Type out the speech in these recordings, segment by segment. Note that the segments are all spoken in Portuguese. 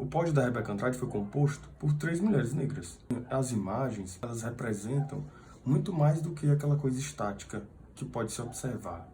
pódio da Rebeca Andrade foi composto por 3 mulheres negras. As imagens, elas representam muito mais do que aquela coisa estática que pode se observar.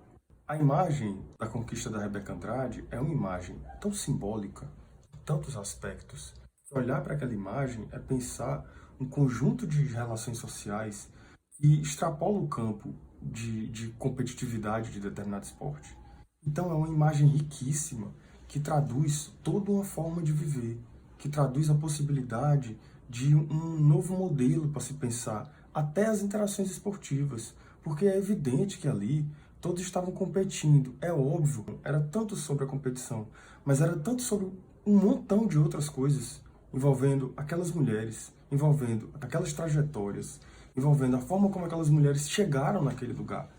A imagem da conquista da Rebeca Andrade é uma imagem tão simbólica, em tantos aspectos. Olhar para aquela imagem é pensar um conjunto de relações sociais que extrapola o campo de competitividade de determinado esporte. Então é uma imagem riquíssima que traduz toda uma forma de viver, que traduz a possibilidade de um novo modelo para se pensar, até as interações esportivas, porque é evidente que ali todos estavam competindo, é óbvio, era tanto sobre a competição, mas era tanto sobre um montão de outras coisas, envolvendo aquelas mulheres, envolvendo aquelas trajetórias, envolvendo a forma como aquelas mulheres chegaram naquele lugar.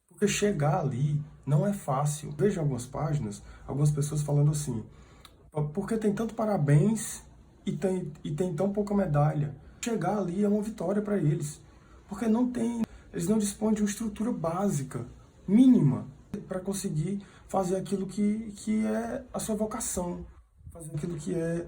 Porque chegar ali não é fácil. Vejo algumas páginas, algumas pessoas falando assim, porque tem tanto parabéns e tem tão pouca medalha. Chegar ali é uma vitória para eles, porque eles não dispõem de uma estrutura básica, mínima, para conseguir fazer aquilo que é a sua vocação, fazer aquilo que é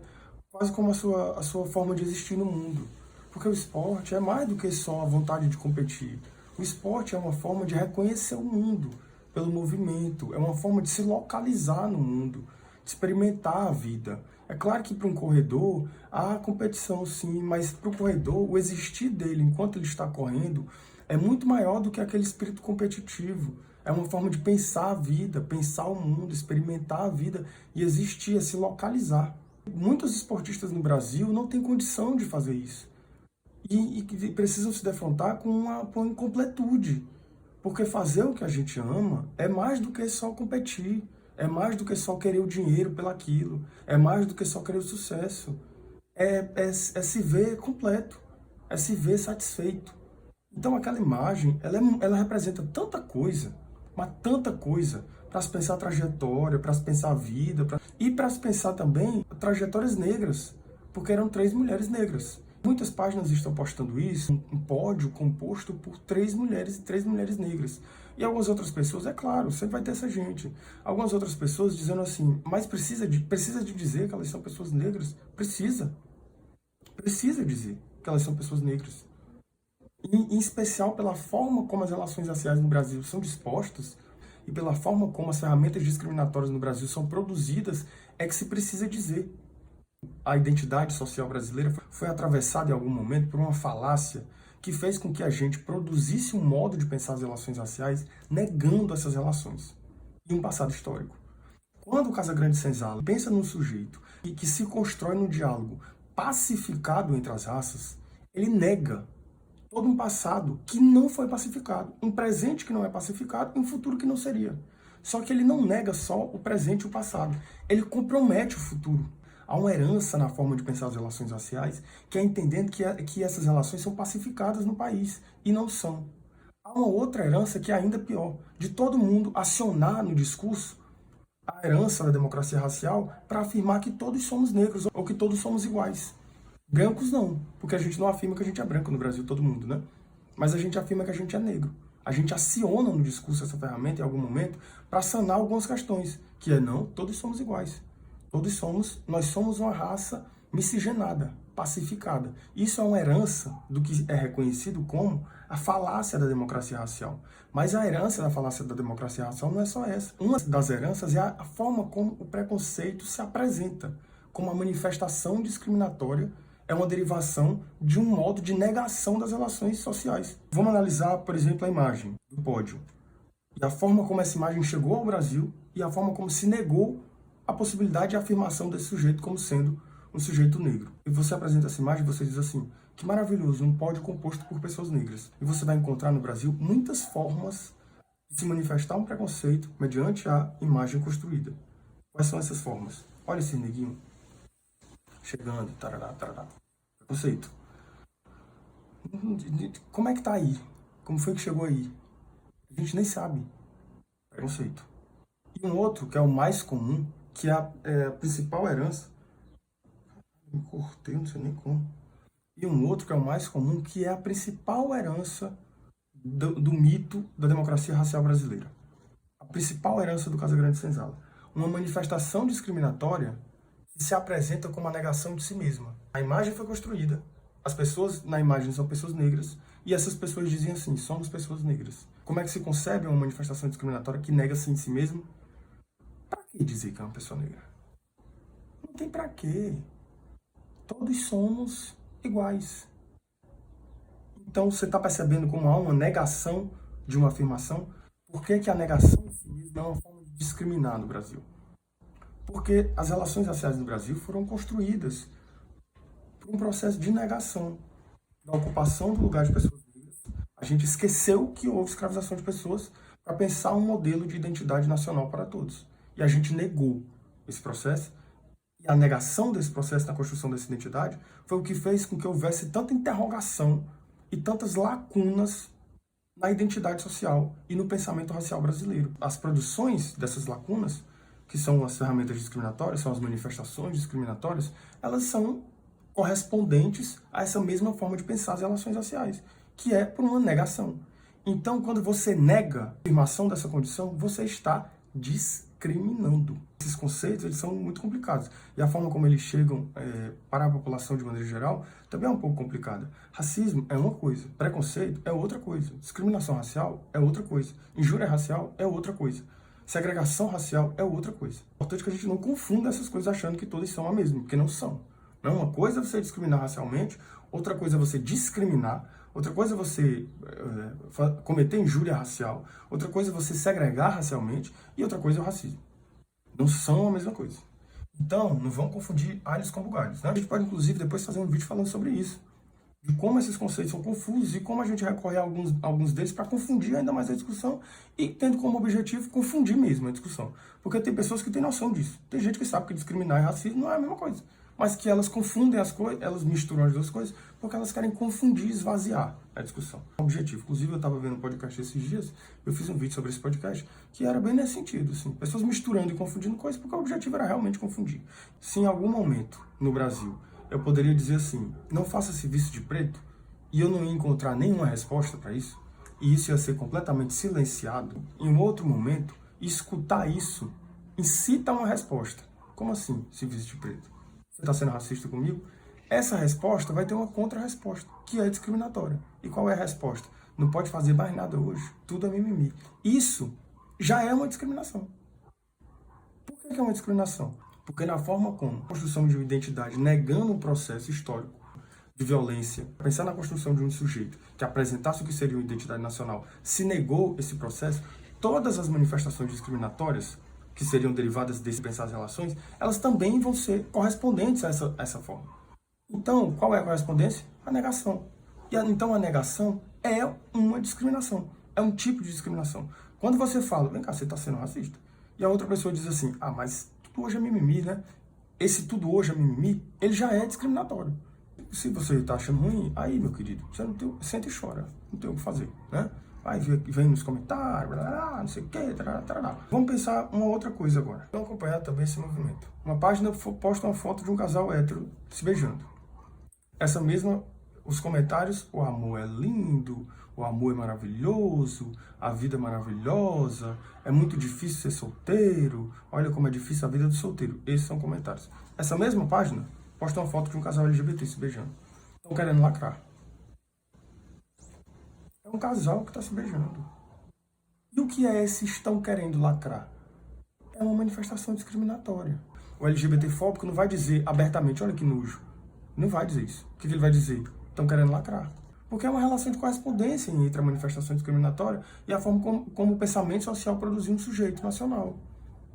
quase como a sua forma de existir no mundo. Porque o esporte é mais do que só a vontade de competir. O esporte é uma forma de reconhecer o mundo pelo movimento, é uma forma de se localizar no mundo, de experimentar a vida. É claro que para um corredor há competição sim, mas para o corredor o existir dele enquanto ele está correndo é muito maior do que aquele espírito competitivo. É uma forma de pensar a vida, pensar o mundo, experimentar a vida e existir, é se localizar. Muitos esportistas no Brasil não têm condição de fazer isso. E precisam se defrontar com uma incompletude. Porque fazer o que a gente ama é mais do que só competir, é mais do que só querer o dinheiro pelaquilo, é mais do que só querer o sucesso. É se ver completo, é se ver satisfeito. Então aquela imagem, ela representa tanta coisa, mas tanta coisa, para se pensar a trajetória, para se pensar a vida, e para se pensar também trajetórias negras, porque eram 3 mulheres negras. Muitas páginas estão postando isso, um pódio composto por 3 mulheres e 3 mulheres negras. E algumas outras pessoas, é claro, sempre vai ter essa gente. Algumas outras pessoas dizendo assim, mas precisa de dizer que elas são pessoas negras? Precisa. Precisa dizer que elas são pessoas negras. Em especial pela forma como as relações raciais no Brasil são dispostas e pela forma como as ferramentas discriminatórias no Brasil são produzidas, é que se precisa dizer. A identidade social brasileira foi atravessada em algum momento por uma falácia que fez com que a gente produzisse um modo de pensar as relações raciais negando essas relações e um passado histórico. Quando o Casagrande Senzala pensa num sujeito que se constrói no diálogo pacificado entre as raças, ele nega todo um passado que não foi pacificado, um presente que não é pacificado e um futuro que não seria. Só que ele não nega só o presente e o passado, ele compromete o futuro. Há uma herança na forma de pensar as relações raciais, que é entendendo que essas relações são pacificadas no país, e não são. Há uma outra herança que é ainda pior, de todo mundo acionar no discurso a herança da democracia racial para afirmar que todos somos negros, ou que todos somos iguais. Brancos não, porque a gente não afirma que a gente é branco no Brasil, todo mundo, né? Mas a gente afirma que a gente é negro. A gente aciona no discurso essa ferramenta em algum momento para sanar algumas questões, que é não, todos somos iguais. Nós somos uma raça miscigenada, pacificada. Isso é uma herança do que é reconhecido como a falácia da democracia racial. Mas a herança da falácia da democracia racial não é só essa. Uma das heranças é a forma como o preconceito se apresenta, como a manifestação discriminatória é uma derivação de um modo de negação das relações sociais. Vamos analisar, por exemplo, a imagem do pódio. E a forma como essa imagem chegou ao Brasil e a forma como se negou a possibilidade de afirmação desse sujeito como sendo um sujeito negro. E você apresenta essa imagem e você diz assim, que maravilhoso, um pódio composto por pessoas negras. E você vai encontrar no Brasil muitas formas de se manifestar um preconceito mediante a imagem construída. Quais são essas formas? Olha esse neguinho chegando, tarará, tarará. Preconceito. Como é que tá aí? Como foi que chegou aí? A gente nem sabe. Preconceito. E um outro, que é o mais comum, que é a principal herança. Me cortei, não sei nem como. E um outro, que é o mais comum, que é a principal herança do mito da democracia racial brasileira. A principal herança do Casagrande Senzala. Uma manifestação discriminatória que se apresenta como a negação de si mesma. A imagem foi construída, as pessoas na imagem são pessoas negras, e essas pessoas dizem assim, somos pessoas negras. Como é que se concebe uma manifestação discriminatória que nega-se em si mesmo? Pra que dizer que é uma pessoa negra? Não tem pra quê. Todos somos iguais. Então você está percebendo como há uma negação de uma afirmação? Por que, que a negação em si mesma é uma forma de discriminar no Brasil? Porque as relações raciais no Brasil foram construídas por um processo de negação da ocupação do lugar de pessoas negras. A gente esqueceu que houve escravização de pessoas para pensar um modelo de identidade nacional para todos. E a gente negou esse processo. E a negação desse processo na construção dessa identidade foi o que fez com que houvesse tanta interrogação e tantas lacunas na identidade social e no pensamento racial brasileiro. As produções dessas lacunas, que são as ferramentas discriminatórias, são as manifestações discriminatórias, elas são correspondentes a essa mesma forma de pensar as relações raciais, que é por uma negação. Então, quando você nega a afirmação dessa condição, você está discriminando. Esses conceitos eles são muito complicados. E a forma como eles chegam para a população de maneira geral também é um pouco complicada. Racismo é uma coisa, preconceito é outra coisa, discriminação racial é outra coisa, injúria racial é outra coisa, segregação racial é outra coisa. É importante que a gente não confunda essas coisas achando que todas são a mesma, porque não são. Não, uma coisa é você discriminar racialmente, outra coisa é você discriminar, outra coisa é você cometer injúria racial, outra coisa é você segregar racialmente e outra coisa é o racismo. Não são a mesma coisa. Então, não vão confundir alhos com bugalhos. Né? A gente pode, inclusive, depois fazer um vídeo falando sobre isso. De como esses conceitos são confusos e como a gente recorre a alguns deles para confundir ainda mais a discussão e tendo como objetivo confundir mesmo a discussão. Porque tem pessoas que têm noção disso. Tem gente que sabe que discriminar e racismo não é a mesma coisa. Mas que elas confundem as coisas, elas misturam as duas coisas, porque elas querem confundir e esvaziar a discussão. O objetivo. Inclusive, eu estava vendo um podcast esses dias, eu fiz um vídeo sobre esse podcast, que era bem nesse sentido, assim, pessoas misturando e confundindo coisas, porque o objetivo era realmente confundir. Se em algum momento, no Brasil, eu poderia dizer assim, não faça serviço de preto, e eu não ia encontrar nenhuma resposta para isso, e isso ia ser completamente silenciado, em um outro momento, escutar isso incita uma resposta. Como assim, serviço de preto? Você está sendo racista comigo? Essa resposta vai ter uma contra-resposta, que é discriminatória. E qual é a resposta? Não pode fazer mais nada hoje, tudo é mimimi. Isso já é uma discriminação. Por que é uma discriminação? Porque na forma como a construção de uma identidade negando um processo histórico de violência, pensar na construção de um sujeito que apresentasse o que seria uma identidade nacional, se negou esse processo, todas as manifestações discriminatórias que seriam derivadas desse pensar as relações, elas também vão ser correspondentes a essa forma. Então, qual é a correspondência? A negação. Então, a negação é uma discriminação. É um tipo de discriminação. Quando você fala, vem cá, você está sendo racista. E a outra pessoa diz assim, ah, mas tudo hoje é mimimi, né? Esse tudo hoje é mimimi, ele já é discriminatório. Se você está achando ruim, aí, meu querido, você não tem, senta e chora. Não tem o que fazer, né? Aí vem nos comentários, não sei o que, tarará. Vamos pensar uma outra coisa agora. Vamos acompanhar também esse movimento. Uma página posta uma foto de um casal hétero se beijando. Essa mesma, os comentários, o amor é lindo, o amor é maravilhoso, a vida é maravilhosa, é muito difícil ser solteiro, olha como é difícil a vida do solteiro. Esses são comentários. Essa mesma página posta uma foto de um casal LGBT se beijando. Estão querendo lacrar. É um casal que está se beijando. E o que é esse estão querendo lacrar? É uma manifestação discriminatória. O LGBT-fóbico não vai dizer abertamente, olha que nojo. Não vai dizer isso. O que ele vai dizer? Estão querendo lacrar. Porque é uma relação de correspondência entre a manifestação discriminatória e a forma como o pensamento social produziu um sujeito nacional.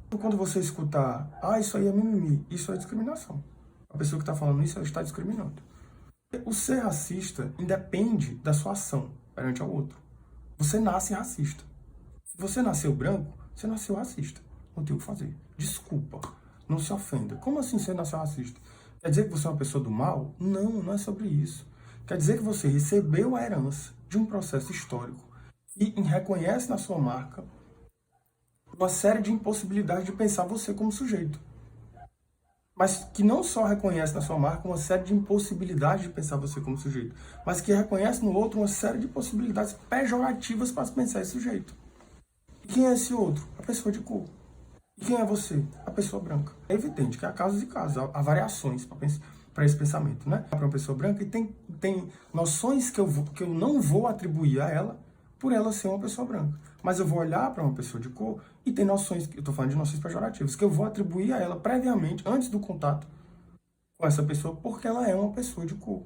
Então, quando você escutar, ah, isso aí é mimimi, isso é discriminação. A pessoa que está falando isso, ela está discriminando. O ser racista independe da sua ação perante ao outro. Você nasce racista. Se você nasceu branco, você nasceu racista. Não tem o que fazer. Desculpa. Não se ofenda. Como assim você nasceu racista? Quer dizer que você é uma pessoa do mal? Não, não é sobre isso. Quer dizer que você recebeu a herança de um processo histórico e reconhece na sua marca uma série de impossibilidades de pensar você como sujeito. Mas que não só reconhece na sua marca uma série de impossibilidades de pensar você como sujeito, mas que reconhece no outro uma série de possibilidades pejorativas para pensar esse sujeito. E quem é esse outro? A pessoa de cor. E quem é você? A pessoa branca. É evidente que há casos e casos, há variações para esse pensamento, né? Para uma pessoa branca e tem noções que eu não vou atribuir a ela por ela ser uma pessoa branca. Mas eu vou olhar para uma pessoa de cor e tem noções, eu estou falando de noções pejorativas, que eu vou atribuir a ela previamente, antes do contato com essa pessoa, porque ela é uma pessoa de cor.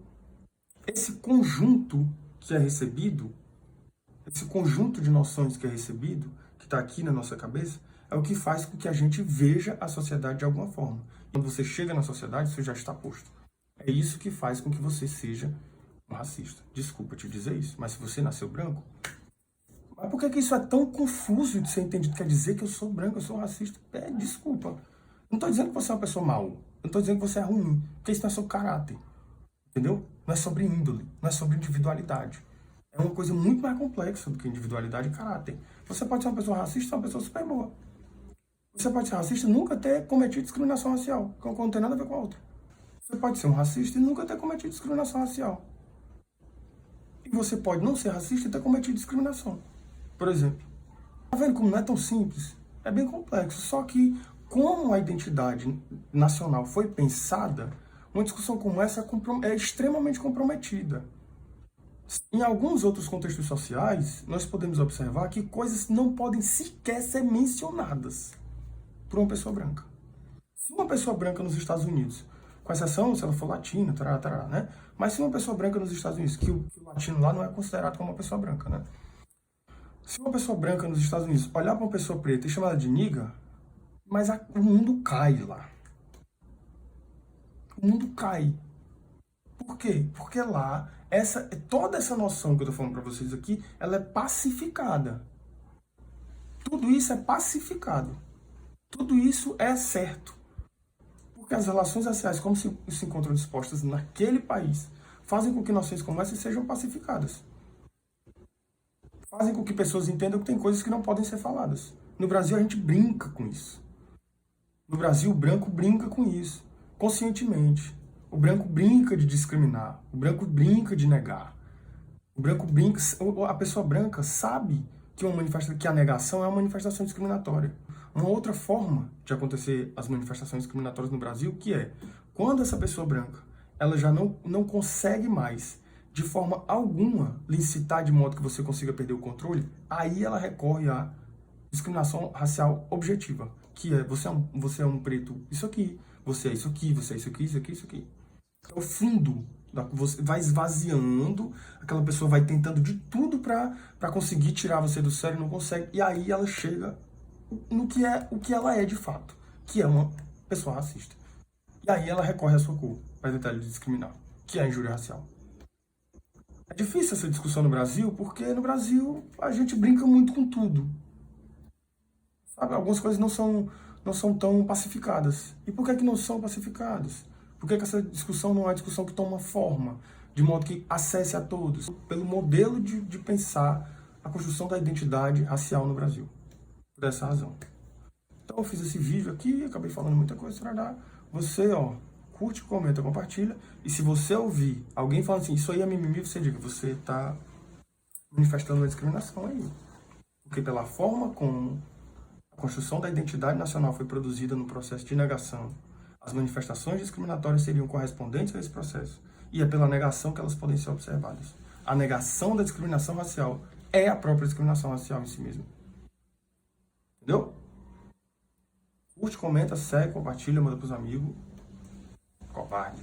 Esse conjunto que é recebido, esse conjunto de noções que é recebido, que está aqui na nossa cabeça, é o que faz com que a gente veja a sociedade de alguma forma. Quando você chega na sociedade, isso já está posto. É isso que faz com que você seja um racista. Desculpa te dizer isso, mas se você nasceu branco... Mas por que isso é tão confuso de ser entendido? Quer dizer que eu sou branco, eu sou racista? Desculpa. Não estou dizendo que você é uma pessoa mau. Não estou dizendo que você é ruim. Porque isso não é sobre caráter. Entendeu? Não é sobre índole. Não é sobre individualidade. É uma coisa muito mais complexa do que individualidade e caráter. Você pode ser uma pessoa racista ou uma pessoa super boa. Você pode ser racista e nunca ter cometido discriminação racial, que não tem nada a ver com a outra. Você pode ser um racista e nunca ter cometido discriminação racial. E você pode não ser racista e ter cometido discriminação. Por exemplo. Tá vendo como não é tão simples? É bem complexo. Só que, como a identidade nacional foi pensada, uma discussão como essa é extremamente comprometida. Em alguns outros contextos sociais, nós podemos observar que coisas não podem sequer ser mencionadas por uma pessoa branca. Se uma pessoa branca nos Estados Unidos, com exceção se ela for latina, tarará, né? Mas se uma pessoa branca nos Estados Unidos, que o latino lá não é considerado como uma pessoa branca, né? Se uma pessoa branca nos Estados Unidos olhar para uma pessoa preta e chamar ela de nigga, mas o mundo cai lá. O mundo cai. Por quê? Porque lá, toda essa noção que eu estou falando para vocês aqui, ela é pacificada. Tudo isso é pacificado. Tudo isso é certo. Porque as relações raciais, como se encontram dispostas naquele país, fazem com que noções como essa sejam pacificadas. Fazem com que pessoas entendam que tem coisas que não podem ser faladas. No Brasil, a gente brinca com isso. No Brasil, o branco brinca com isso, conscientemente. O branco brinca de discriminar. O branco brinca de negar. O branco brinca... A pessoa branca sabe que a negação é uma manifestação discriminatória. Uma outra forma de acontecer as manifestações discriminatórias no Brasil, que é quando essa pessoa branca ela já não consegue mais, de forma alguma, licitar de modo que você consiga perder o controle, aí ela recorre à discriminação racial objetiva, que é você é um preto isso aqui, você é isso aqui, você é isso aqui, isso aqui, isso aqui. É o fundo. Você vai esvaziando, aquela pessoa vai tentando de tudo para conseguir tirar você do sério, não consegue, e aí ela chega no que é o que ela é de fato, que é uma pessoa racista. E aí ela recorre à sua cor para tentar lhe discriminar, que é a injúria racial. É difícil essa discussão no Brasil, porque no Brasil a gente brinca muito com tudo. Sabe? Algumas coisas não são tão pacificadas. E por que não são pacificadas? Por que essa discussão não é uma discussão que toma forma, de modo que acesse a todos? Pelo modelo de pensar a construção da identidade racial no Brasil. Por essa razão. Então eu fiz esse vídeo aqui, acabei falando muita coisa para dar. Você, curte, comenta, compartilha. E se você ouvir alguém falando assim, isso aí é mimimi, você diga, você está manifestando uma discriminação aí. Porque pela forma como a construção da identidade nacional foi produzida no processo de negação, as manifestações discriminatórias seriam correspondentes a esse processo. E é pela negação que elas podem ser observadas. A negação da discriminação racial é a própria discriminação racial em si mesma. Entendeu? Curte, comenta, segue, compartilha, manda pros amigos. Covarde.